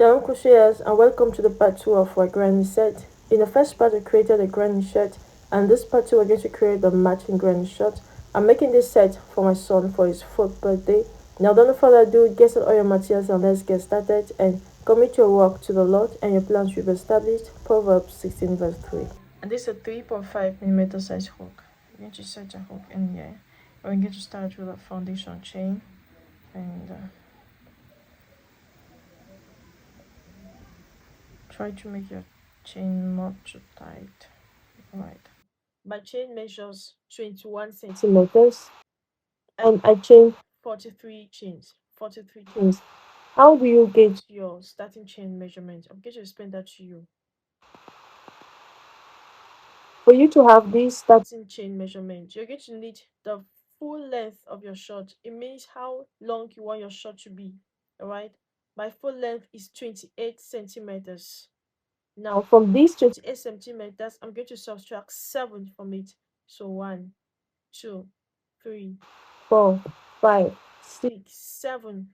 Shalom crocheters, and welcome to the part 2 of our granny set. In the first part I created a granny shirt, and this part 2 we're going to create the matching granny shirt. I'm making this set for my son for his 4th birthday. Now don't further ado, get all your materials and let's get started, and commit your work to the Lord and your plans will be established. Proverbs 16 verse 3. And this is a 3.5mm size hook. I'm going to set a hook in here. We're going to start with a foundation chain, and try to make your chain not too tight. Right. My chain measures 21 centimeters, and I chain 43 chains. 43 chains. How do you get your starting chain measurement? I'm going to explain that to you. For you to have this starting chain measurement, you're going to need the full length of your short. It means how long you want your short to be. Alright. My full length is 28 centimeters. Now from these 28 centimeters, I'm going to subtract 7 from it. So 1, 2, 3, 4, 5, 6, 7,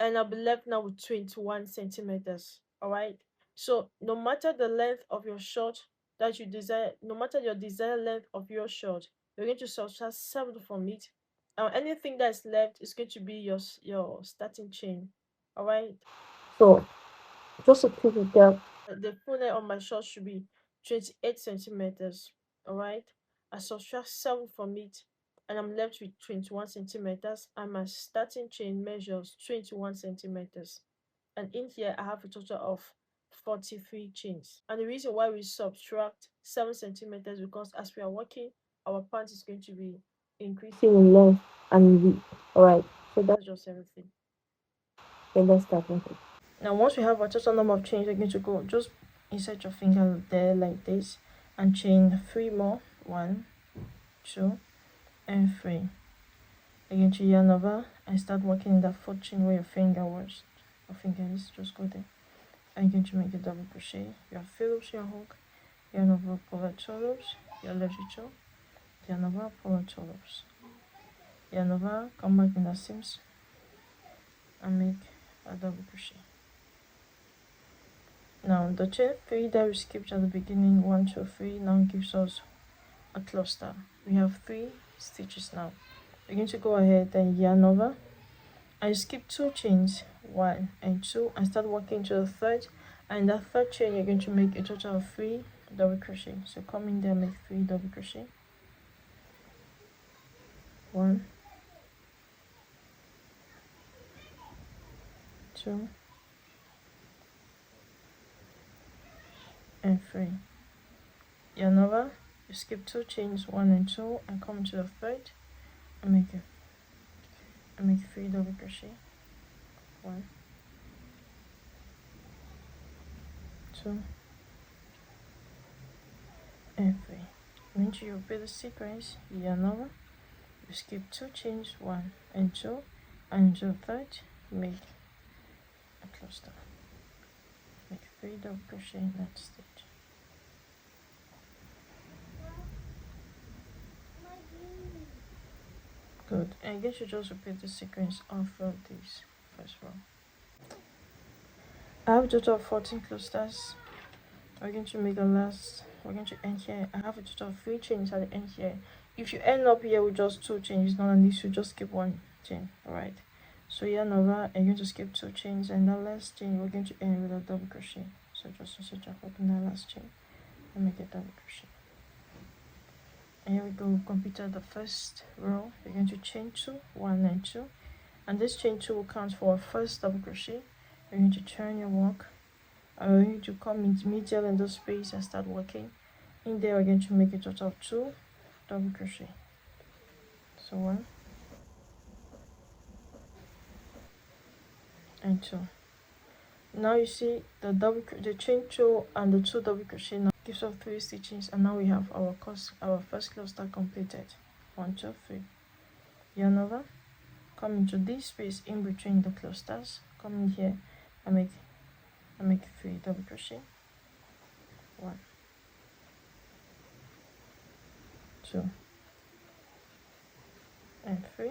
and I'll be left now with 21 centimeters. Alright. So no matter the length of your short that you desire, no matter your desired length of your short, you're going to subtract 7 from it. And anything that's left is going to be your starting chain. Alright. So just a quick recap. The full length of my short should be 28 centimeters. Alright. I subtract 7 from it, and I'm left with 21 centimeters, and my starting chain measures 21 centimeters. And in here I have a total of 43 chains. And the reason why we subtract 7 centimeters because as we are working, our pants is going to be increasing in length and width. Alright, so that's just everything. Okay, let's start with it. Now once we have a total number of chains, we're going to go just insert your finger there like this and chain 3 more. 1, 2, and 3. You're going to yarn over and start working in that 4th chain where your finger was. Your finger is, just go there. And you're going to make a double crochet. You have 3 loops in your hook, yarn over, pull out 2 loops, your left 2, yarn over, pull out 2 loops, yarn over, come back in that same and make a double crochet. Now the chain 3 that we skipped at the beginning, 1, 2, 3, now gives us a cluster. We have 3 stitches now. We're going to go ahead and yarn over and skip 2 chains, 1 and 2, and start working to the 3rd. And in that 3rd chain you're going to make a total of 3 double crochet. So come in there, make 3 double crochet. 1, 2, and 3. Yarn over, you skip 2 chains, 1 and 2, and come to the 3rd and make 3 double crochet. 1, 2, and 3. When you repeat the sequence, you yarn over, you skip 2 chains, 1 and 2, and to the 3rd make a cluster. Make 3 double crochet in that stitch. Good. And I guess you just repeat the sequence of this first row. I have a total of 14 clusters. We're going to make the last, we're going to end here. I have a total of 3 chains at the end here. If you end up here with just 2 chains, not an issue, just skip 1 chain. Alright. So yarn over, and you're going to skip 2 chains, and that last chain we're going to end with a double crochet. So just insert your hook in that last chain and make a double crochet. And here we go, we've completed the first row. You're going to chain 2, 1 and 2, and this chain 2 will count for our first double crochet. You're going to turn your work, and we're going to come into middle in the space and start working. In there we're going to make a total of 2 double crochet. So 1 and 2. Now you see the chain 2 and the 2 double crochet now gives us 3 stitches, and now we have our first cluster completed. 1, 2, 3. Yarn over, come into this space in between the clusters, come in here and make 3 double crochet. 1, 2, and 3.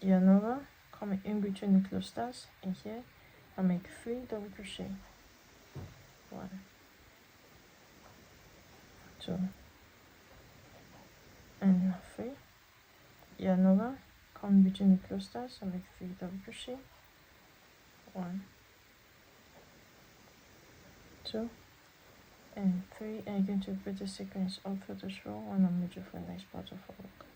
Yarn over, come in between the clusters in here I make 3 double crochet, 1, 2, and 3. Yarn over, come between the clusters, I make 3 double crochet, 1, 2, and 3, and you're going to repeat the sequence all through this row when I'm ready for the next part of our work.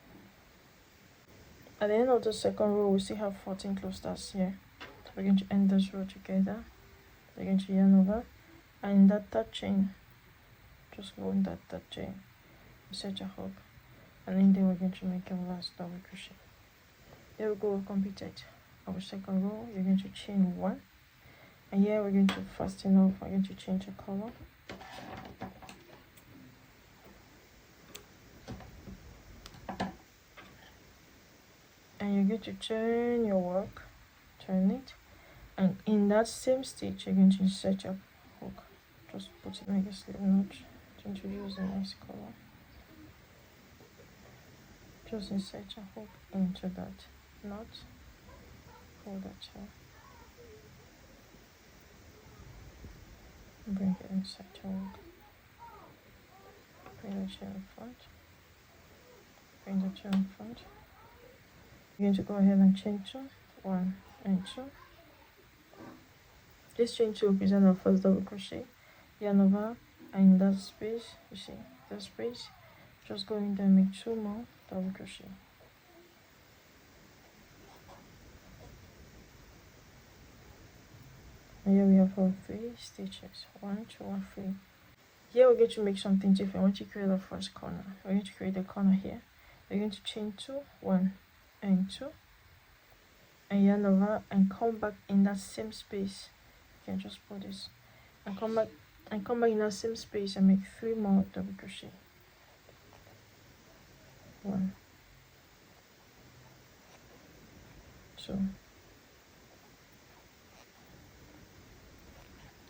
At the end of the second row, we still have 14 clusters here. So we're going to end this row together. We're going to yarn over, and in that third chain, just go in that third chain, set your hook, and in there we're going to make a last double crochet. Here we go, completed our second row. You're going to chain 1, and here we're going to fasten off. We're going to change the color. And you're going to turn your work, turn it, and in that same stitch you're going to insert your hook. Just put it, make a slip notch to introduce a nice color. Just insert your hook into that knot, pull that here, bring it inside your hook, bring the chain in front, bring the chain in front. You're going to go ahead and chain 2, 1 and 2. This chain 2 represents our first double crochet. Yarn over, and in that space, you see that space, just go in there and make 2 more double crochet. And here we have our 3 stitches, 1, 2, and 3. Here we're going to make something different. I want to create the first corner. We're going to create a corner here. We're going to chain 2, 1 and 2, and yarn over and come back in that same space. You can just put this and come back in that same space and make 3 more double crochet. 1, 2,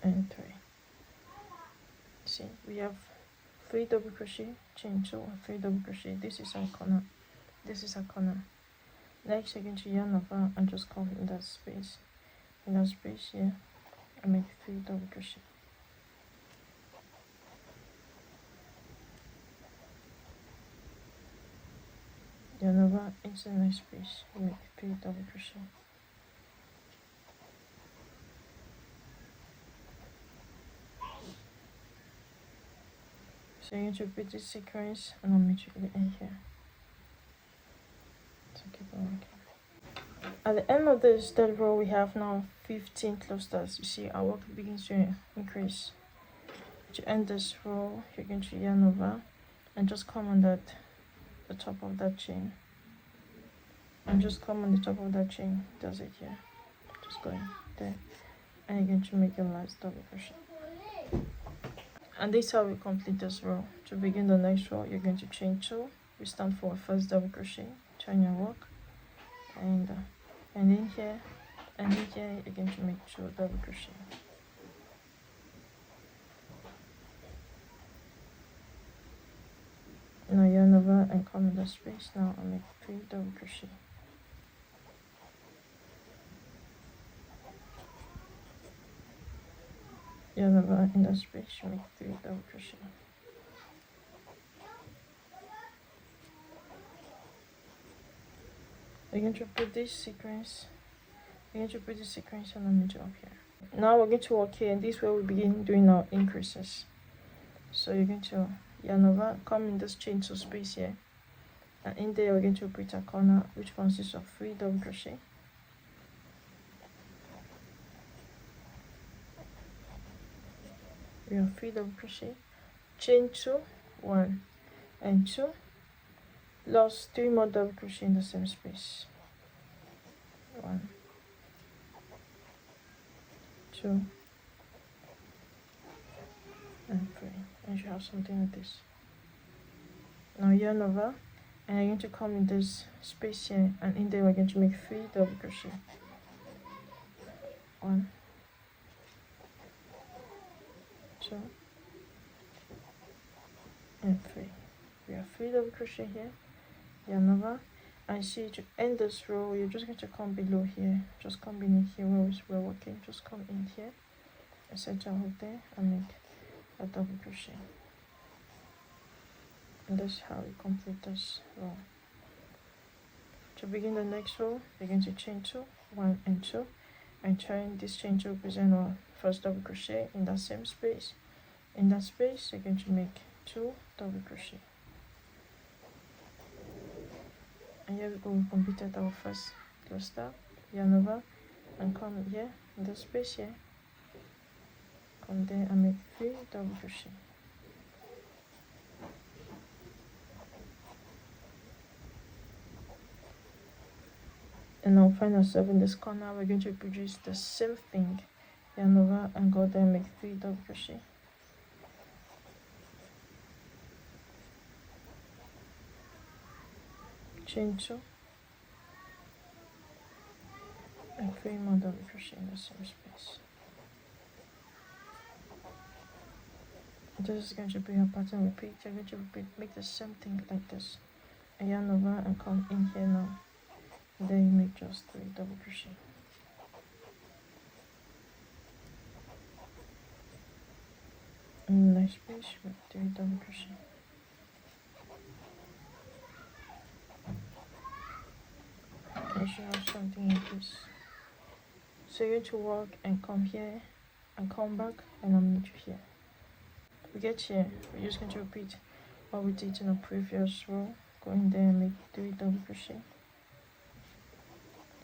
and 3. See, we have 3 double crochet, chain 2, and 3 double crochet. This is our corner. This is our corner. Next, you're going to yarn over and just come in that space. In that space here, and make 3 double crochet. Yarn over into the next space, you make 3 double crochet. So you're going to repeat this sequence and I'll meet you at the end here. So keep on working. At the end of this third row, we have now 15 clusters. You see our work begins to increase. To end this row, you're going to yarn over and just come on the top of that chain. And just come on the top of that chain. Does it here. Just go in there. And you're going to make your last double crochet. And this is how we complete this row. To begin the next row, you're going to chain 2. We stand for a first double crochet. Turn your work, and in here, and in here, you're going to make 2 double crochet. Now yarn over and come in the space. Now I'll make 3 double crochet. Yarn over in the space, make 3 double crochet. We're going to repeat this sequence. And I'll meet you up here. Now we're going to work here, and this is where we begin doing our increases. So you're going to yarn over, come in this chain 2 space here, and in there we're going to repeat a corner which consists of 3 double crochet. We have 3 double crochet, chain 2, 1 and 2, lost 3 more double crochet in the same space. 1, 2, and 3. And you have something like this. Now yarn over, and you're going to come in this space here, and in there we're going to make 3 double crochet. 1, 2, and 3. We have 3 double crochet here. Yarn over, I see to end this row, you're just going to come below here. Just come in here where we're working. Just come in here, and set your hook there, and make a double crochet. And that's how we complete this row. To begin the next row, you're going to chain 2, 1 and 2, and turn this chain to represent our first double crochet in that same space. In that space, you're going to make 2 double crochet. And here we go, we completed our first cluster. Yarn over and come here in this space here. Come there and make 3 double crochet. And now find ourselves in this corner. We're going to reproduce the same thing. Yarn over and go there and make 3 double crochet. Chain 2 and 3 more double crochet in the same space. This is going to be a pattern repeat. You're going to repeat, make the same thing like this. And yarn over and come in here now. And then you make just 3 double crochet. In the next space, make 3 double crochet. You should have something like this. So you're going to work and come here and come back, and I'll meet you here. We get here, we're just going to repeat what we did in the previous row. Go in there and make 3 double crochet.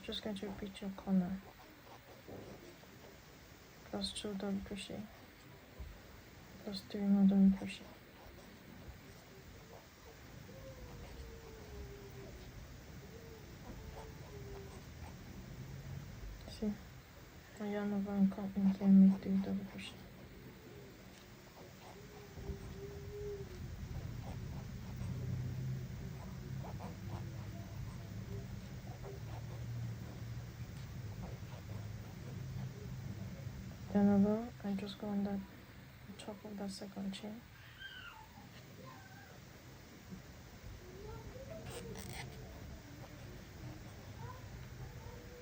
Just going to repeat your corner plus 2 double crochet plus 3 more double crochet. See, I yarn over and come in here and make 3 double crochet. Yarn over and just go on that top of that second chain.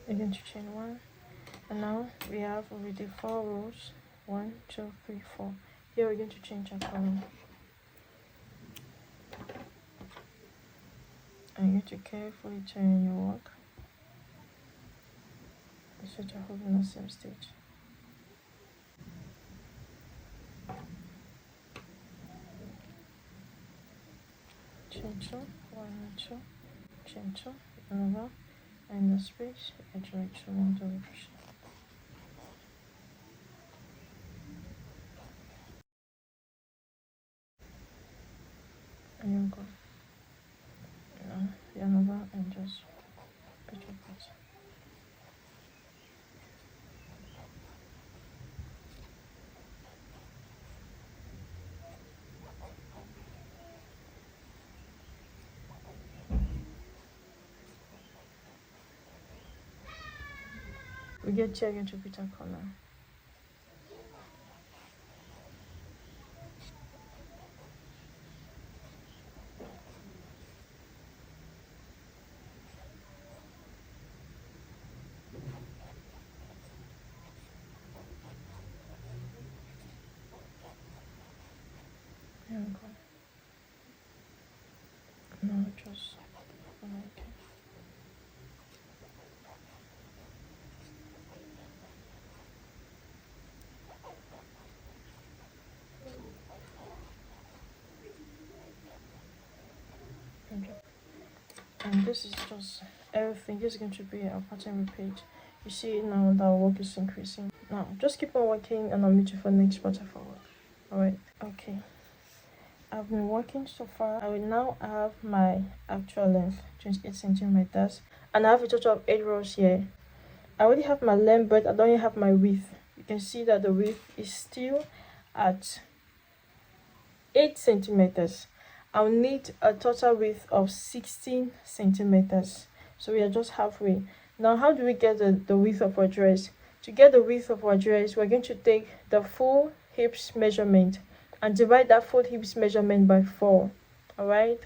Again to chain 1, and now we have already 4 rows. 1, 2, 3, 4. Here we're going to change our color. And you have to carefully turn your work so you're holding the same stitch. Chain 2, 1 and 2, chain 2, over, and in the space, you can make 2 more double crochet. And you go. Now, yarn over and just put your place. We get here again to repeat our corner. Here we go. Now just like and this is just everything. This is going to be a pattern repeat. You see now that our work is increasing. Now just keep on working, and I'll meet you for the next pattern for work. Alright, okay. I've been working so far. I will now have my actual length, 28 centimeters, and I have a total of 8 rows here. I already have my length, but I don't have my width. You can see that the width is still at 8 centimeters. I'll need a total width of 16 centimeters. So we are just halfway. Now, how do we get the width of our dress? To get the width of our dress, we're going to take the full hips measurement and divide that full hips measurement by 4. Alright?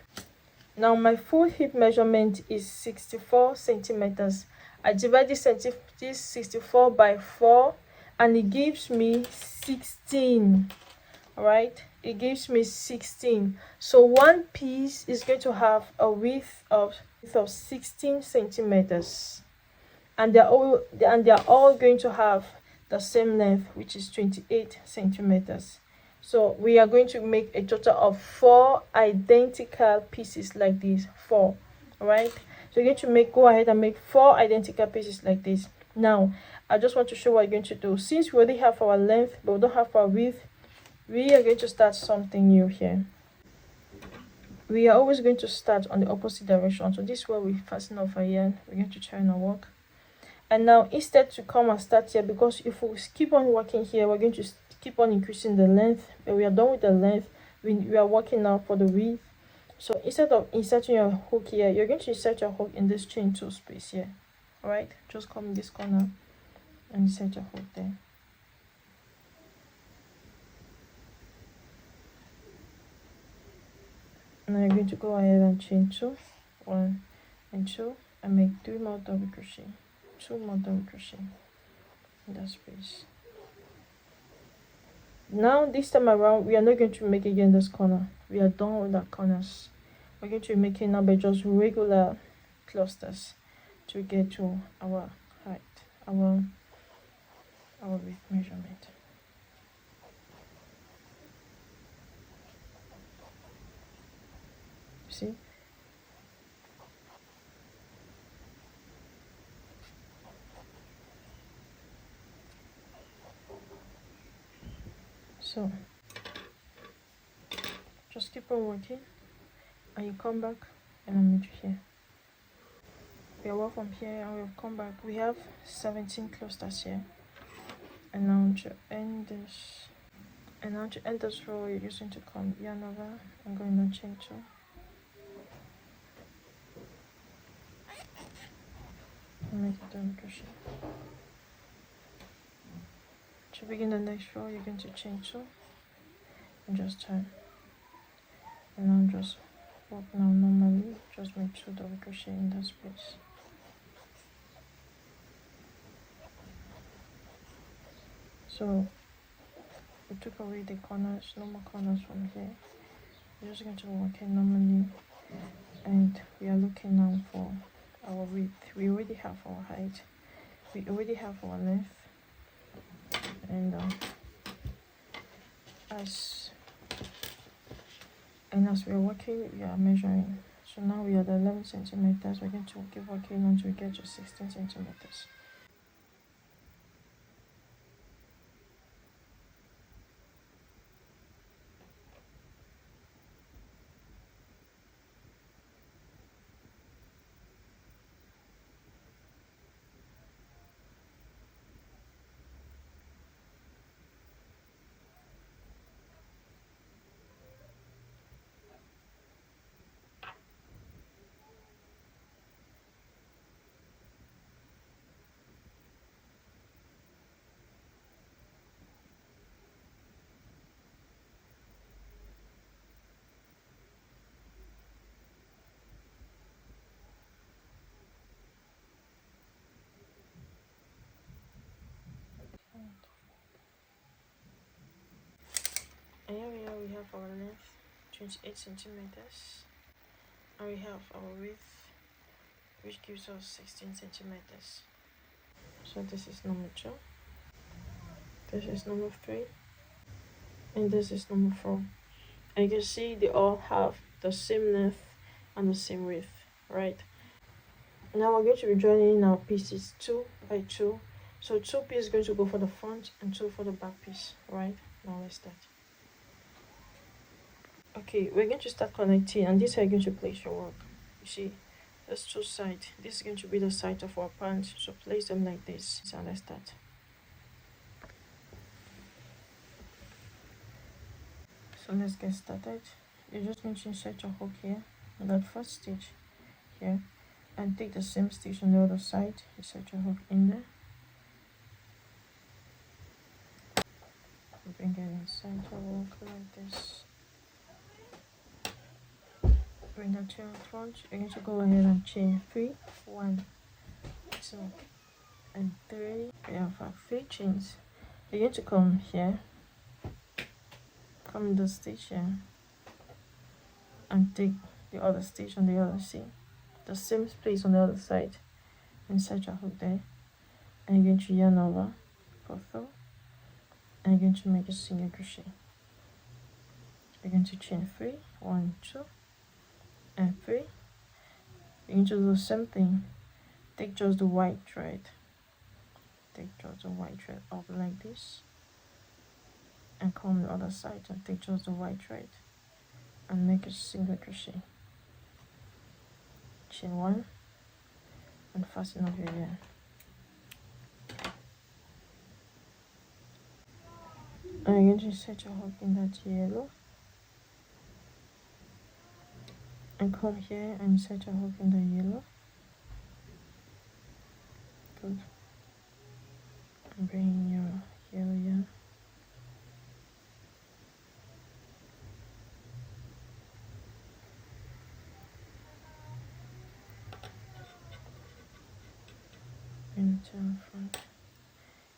Now my full hip measurement is 64 centimeters. I divide this 64 by 4 and it gives me 16. All right, it gives me 16. So one piece is going to have a width of 16 centimeters, and they're all going to have the same length, which is 28 centimeters. So we are going to make a total of 4 identical pieces like this. 4. All right, so you're going to go ahead and make 4 identical pieces like this. Now I just want to show what you're going to do. Since we already have our length but we don't have our width, we are going to start something new here. We are always going to start on the opposite direction. So this is where we fasten off our yarn. We're going to turn our work. And now instead to come and start here, because if we keep on working here, we're going to keep on increasing the length. When we are done with the length, we are working now for the width. So instead of inserting your hook here, you're going to insert your hook in this chain 2 space here. All right, just come in this corner and insert your hook there. Now you're going to go ahead and chain 2, 1 and 2, and make 3 more double crochet, 2 more double crochet in that space. Now this time around, we are not going to make again this corner. We are done with our corners. We're going to be making now by just regular clusters to get to our height, our width measurement. See? So just keep on working and you come back and I'll meet you here. We are work from here and we'll come back. We have 17 clusters here. And now to end this. And now to end this row, you're just going to come yarn over and go in and chain 2. And make a double crochet. To begin the next row, you're going to chain 2 and just turn. And now just work now normally, just make 2 double crochet in that space. So we took away the corners, no more corners from here. We're just going to work it normally, and we are looking now for our width. We already have our height, we already have our length, and as we are working, we are measuring. So now we are at 11 centimeters. We're going to keep working until we get to 16 centimeters. And here we have our length, 28 centimeters, and we have our width, which gives us 16 centimeters. So this is number 2, this is number 3, and this is number 4. And you can see they all have the same length and the same width, right? Now we're going to be joining our pieces 2 by 2. So 2 pieces going to go for the front and 2 for the back piece, right? Now let's start. Okay, we're going to start connecting, and this is how you're going to place your work. You see, there's 2 sides. This is going to be the side of our pants, so place them like this. So let's start. So let's get started. You're just going to insert your hook here on that first stitch here, and take the same stitch on the other side. Insert your hook in there, bring it inside your work like this. bring that to your front. You're going to go ahead and chain 3, 1, 2, and 3. We have 3 chains. You're going to come here, come in the stitch here, and take the other stitch on the other side, the same place on the other side, insert your hook there, and you're going to yarn over, go through, and you're going to make a single crochet. You're going to chain 3, 1, 2, and 3. You're going to do the same thing. Take just the white thread. Take just the white thread up like this, and come the other side and take just the white thread and make a single crochet. Chain 1 and fasten up your yarn. And you're going to set your hook in that yellow, and come here and set your hook in the yellow. Good. And bring your yellow yarn. Bring it to the front.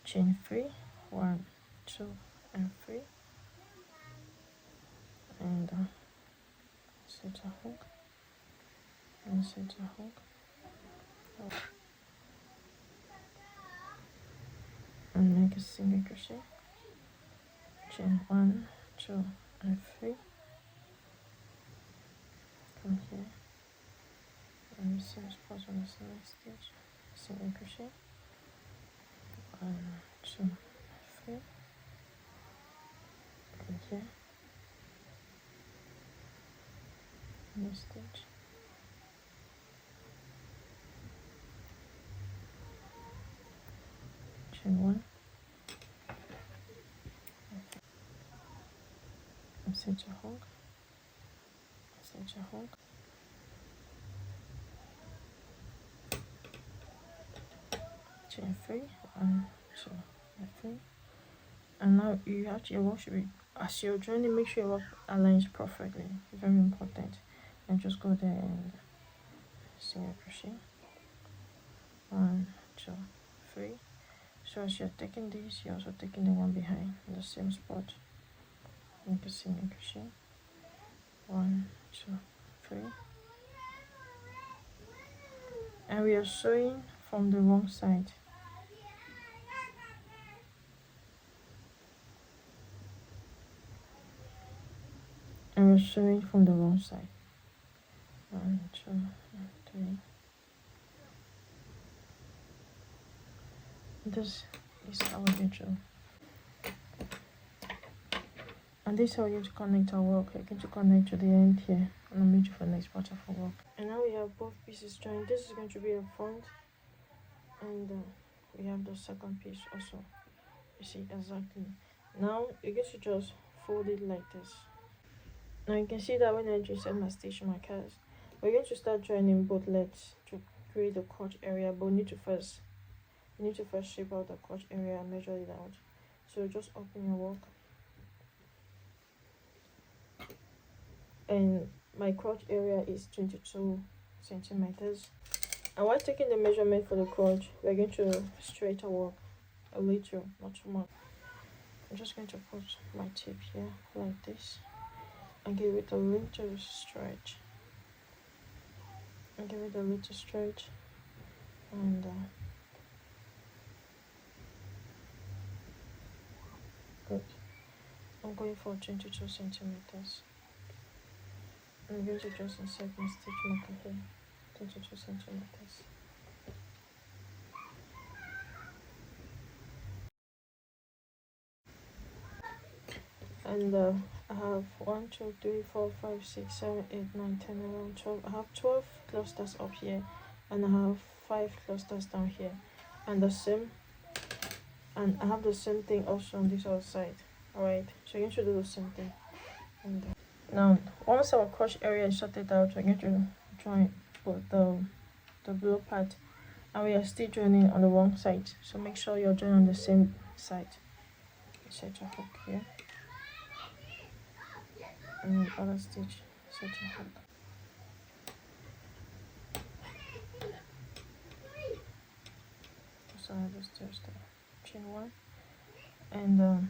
Chain 3, 1, 2, and 3. And set a hook. And set a hook. And make a single crochet. Chain 1, 2, and 3. Come here and the same spot on the same stitch. Single crochet. 1, 2, 3. Come here. And the stitch. Chain 1. And set your hook. Set your hook. Chain 3, 1, 2, and 3. And now you have to, your work should be, as you're joining, make sure your work aligns perfectly. Very important. And just go there and single crochet. 1, 2, 3. So as you're taking this, you're also taking the one behind in the same spot. Make a single crochet. 1, 2, 3. And we are sewing from the wrong side. And we're sewing from the wrong side. 1, 2, and 3. This is how we get through. And this is how we're going to connect our work. We're going to connect to the end here, and I'll meet you for the next part of our work. And now we have both pieces joined. This is going to be a front, and we have the second piece also. You see exactly. Now you're going to just fold it like this. Now you can see that when I just set my stitch markers, we're going to start joining both legs to create the crotch area, but we need to first shape out the crotch area and measure it out. So just open your work, and my crotch area is 22 centimeters. And while taking the measurement for the crotch, we're going to straighten our work a little, not too much. I'm just going to put my tip here like this and give it a little stretch. And good. I'm going for 22 centimeters. I'm going to just insert my stitch marker here, 22 centimeters. And I have 1, 2, 3, 4, 5, 6, 7, 8, 9, 10, 11, 12. I have 12 clusters up here, and I have 5 clusters down here, and I have the same thing also on this other side. Alright, so you're going to do the same thing. And now once our crotch area is sorted out, we're going to join both the below part, and we are still joining on the wrong side, so make sure you're joining on the same side. Set your hook here, and the other stitch, set your hook. so I just chain one, and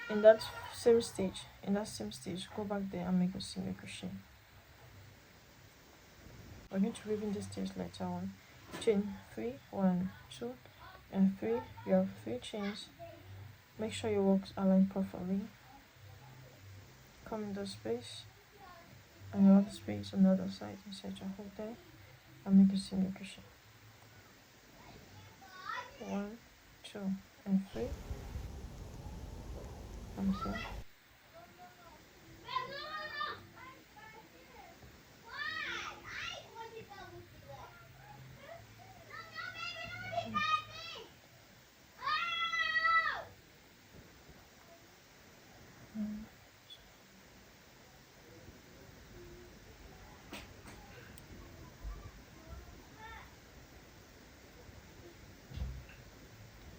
in that same stage, go back there and make a single crochet. We're going to weave in this stage later on. Chain 3, 1, 2, and 3. You have 3 chains. Make sure your works align properly. Come in the space, and your other space on the other side. Insert your hook there and make a single crochet. 1, 2, and 3. Come here.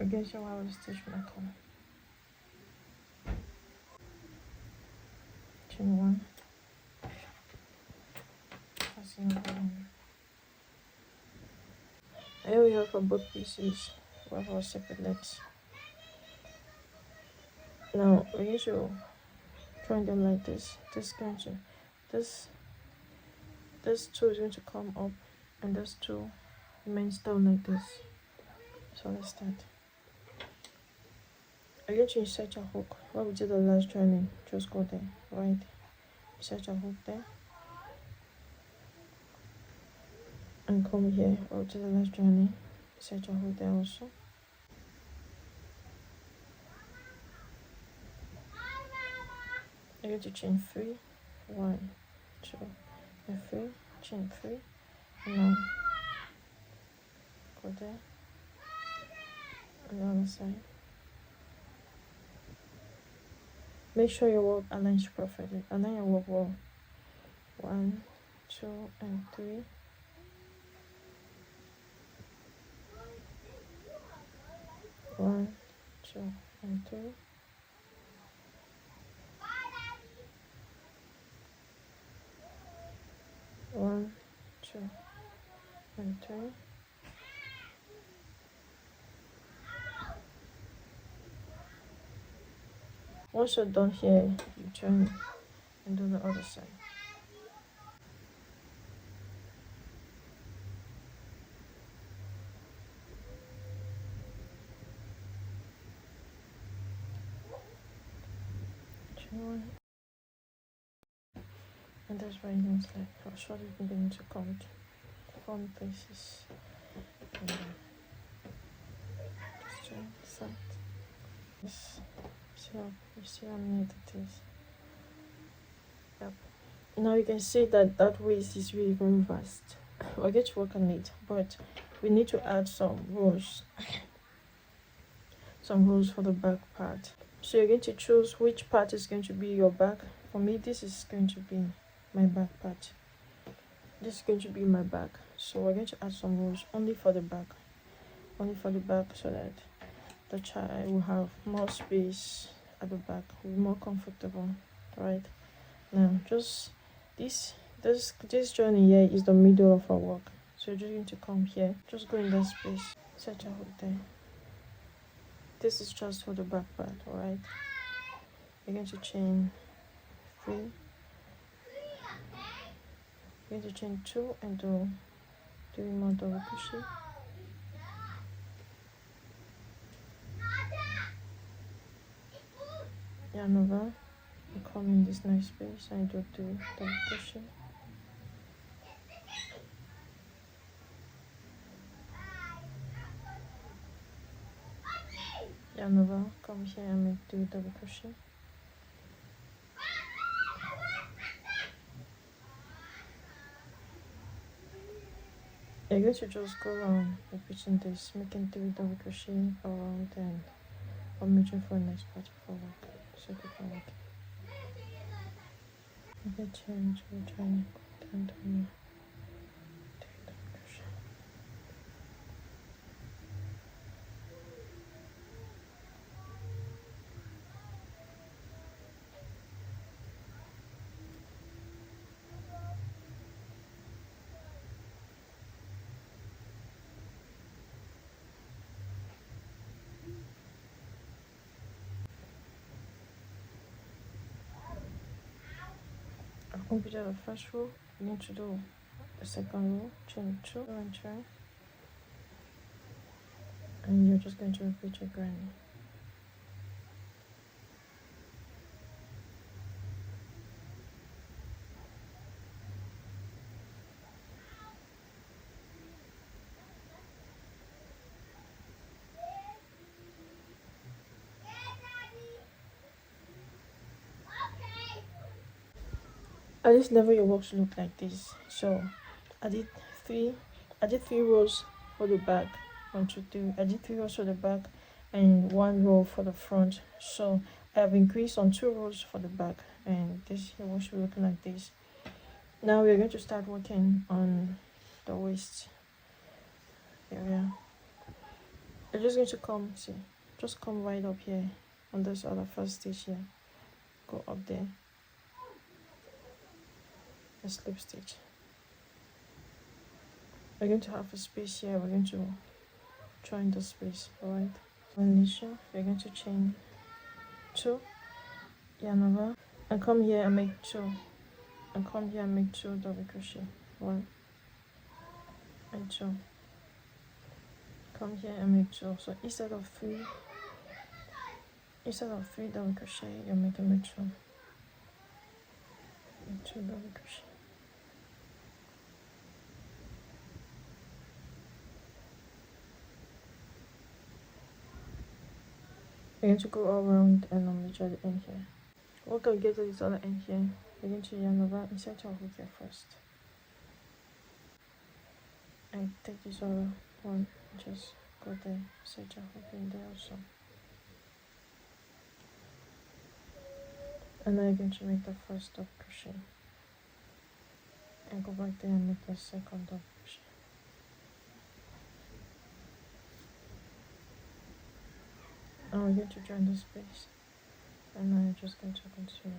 Again, show how to stitch my color. Chain 1. Here we have for both pieces. We have our separate legs. Now we're going to join them like this. This two is going to come up, and this two remains down like this. So let's start. I'm going to insert your hook. What we did the last joining, just go there, right? Insert your hook there, and come here. What we did the last joining, insert your hook there also. I'm going to chain 3, 1, 2, and 3, chain 3, and now go there, on the other side. Make sure your work aligns perfectly. Align your work well. 1, 2, and 3. 1, 2, and 3. 1, 2, and 3. Once you're done here, you turn and do the other side. Chain 1. And that's why it looks like how short it's going to come to form places. And just join the side. Yes. You see how neat it is. Yep. Now you can see that that waist is really very vast. We'll get to work on it, but we need to add some rows for the back part. So you're going to choose which part is going to be your back. For me, this is going to be my back part. This is going to be my back. So we're going to add some rows only for the back, so that the child will have more space at the back, will be more comfortable. Right now, just this journey here is the middle of our work. So you're just going to come here, just go in that space, set your hook there. This is just for the back part. All right, you're going to chain 3, you're going to chain 2 and do 3 more double crochet. Yarn over, you come in this nice space and do 3 double crochet. Yarn over, come here and make 3 double crochet. You're going to just go around repeating this, making 3 double crochet around, and I'm reaching for a nice part of our work. So keep on working. Okay, change, we'll try and go down to me. 3 double crochet. When we do the first row, we need to do the second row, chain 2 and turn, and you're just going to repeat your granny. At this level, your work should look like this. So I did three rows for the back, 1 2 3. I did 3 rows for the back and 1 row for the front. So I have increased on 2 rows for the back, and this your work should be looking like this. Now we're going to start working on the waist area. You're just going to come right up here on this other first stitch here. Go up there, a slip stitch. We're going to have a space here. We're going to join the space, alright? Initial, we're going to chain 2, yarn over, and come here and make 2, and come here and make 2 double crochet. 1 and 2. Come here and make 2. So instead of 3 double crochet, you're making 2. Make 2 double crochet. We're going to go all around and reach at the end here. We're going to get to this other end here. We're going to yarn over, insert your hook here first. And take this other one, just go there, set your hook in there also. And now you're going to make the first double crochet. And go back there and make the second double crochet. Now we're going to join the space. And now you're just going to continue.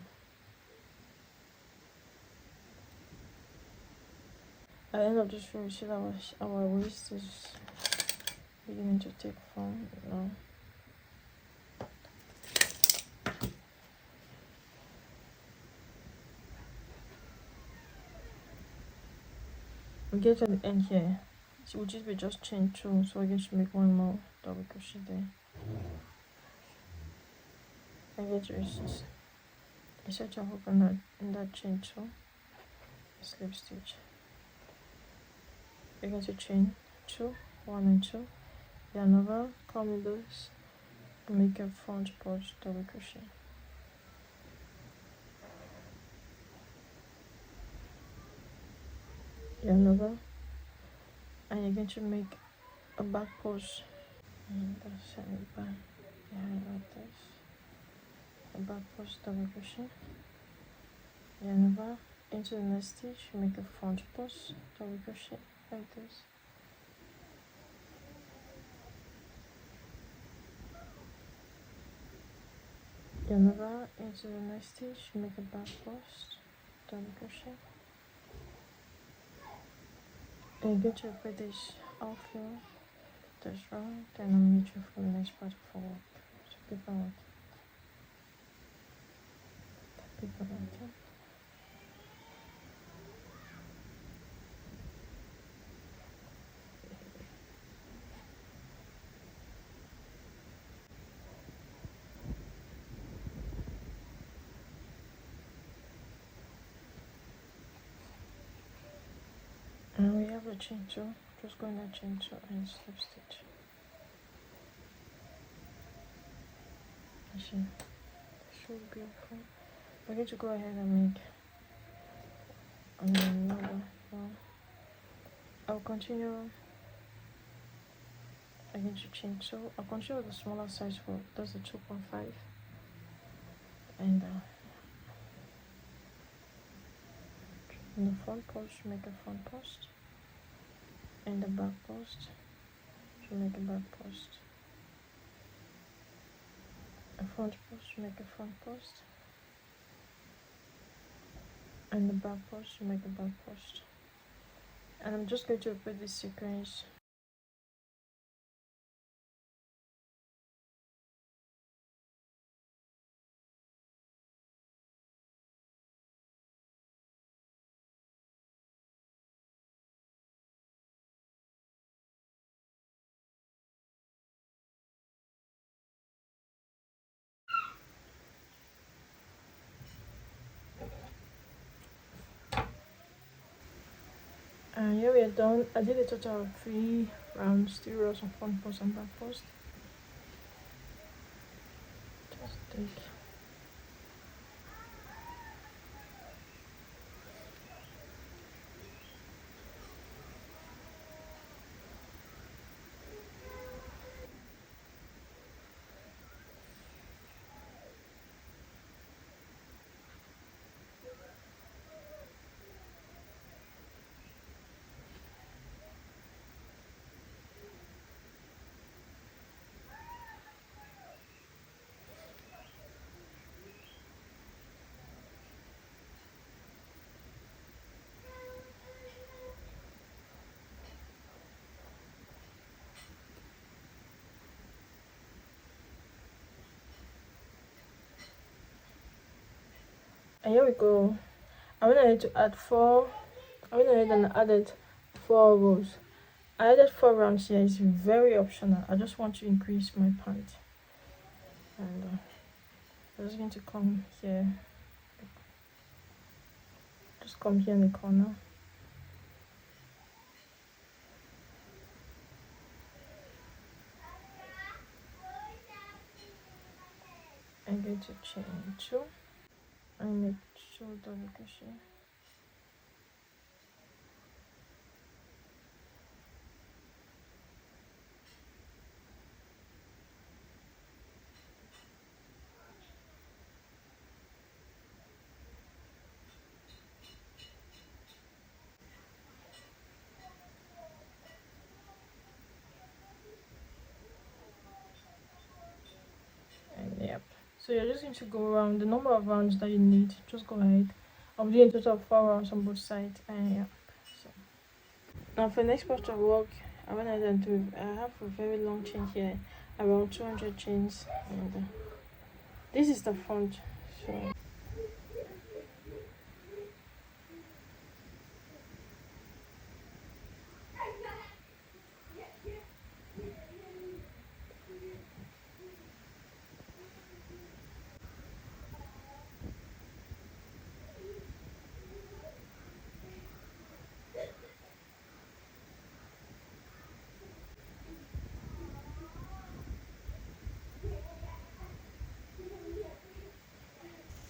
At the end of this row, you see that our waist is beginning to take form now. We get to the end here, so which is we just chain 2, so we're going to make 1 more double crochet there. And get to insert your hook in that chain 2, slip stitch. We're going to chain 2, 1 and 2, yarn over, come with this, and make a front post double crochet. Yarn over, and you're going to make a back post, and send it back behind like this. A back post double crochet, yarn over, into the next stitch, make a front post double crochet like this. Yarn over, into the next stitch, make a back post double crochet. And you're going to repeat this off here, this row, then I'll meet you for the next part of our work. So paper work. Paper work. And we have a chain 2, just go in that chain 2 and slip stitch. See, so beautiful. We're going to go ahead and make another one. I'll continue. I'm going to chain 2. I'll continue with the smaller size for that's the 2.5, and in the front post, make a front post, and the back post, to make a back post, a front post, make a front post, and the back post, make a back post. And I'm just going to repeat this sequence And here we are done. I did a total of 3 rounds, 3 rows of front post and back post. Just take. And here we go. I went ahead to add 4. I went ahead and added 4 rows. I added 4 rounds here. It's very optional. I just want to increase my pant. And I'm just going to come here. Just come here in the corner. I'm going to chain 2 and make 2 double crochet. And yep. So you're just going to go around the number of rounds that you need. Just go ahead. I'm doing a total of 4 rounds on both sides. And yeah. So now for the next part of work, I went ahead and do. I have a very long chain here, around 200 chains, and this is the front. So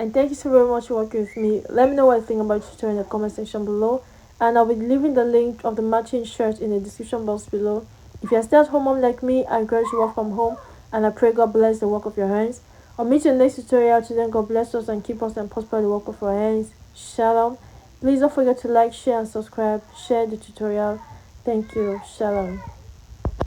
and thank you so very much for working with me. Let me know what you think about the tutorial in the comment section below, and I'll be leaving the link of the matching shirt in the description box below. If you're still at home mom like me, I encourage you to work from home, and I pray God bless the work of your hands. I'll meet you in the next tutorial. Till then, God bless us and keep us and prosper the work of our hands. Shalom. Please don't forget to like, share and subscribe. Share the tutorial. Thank you. Shalom.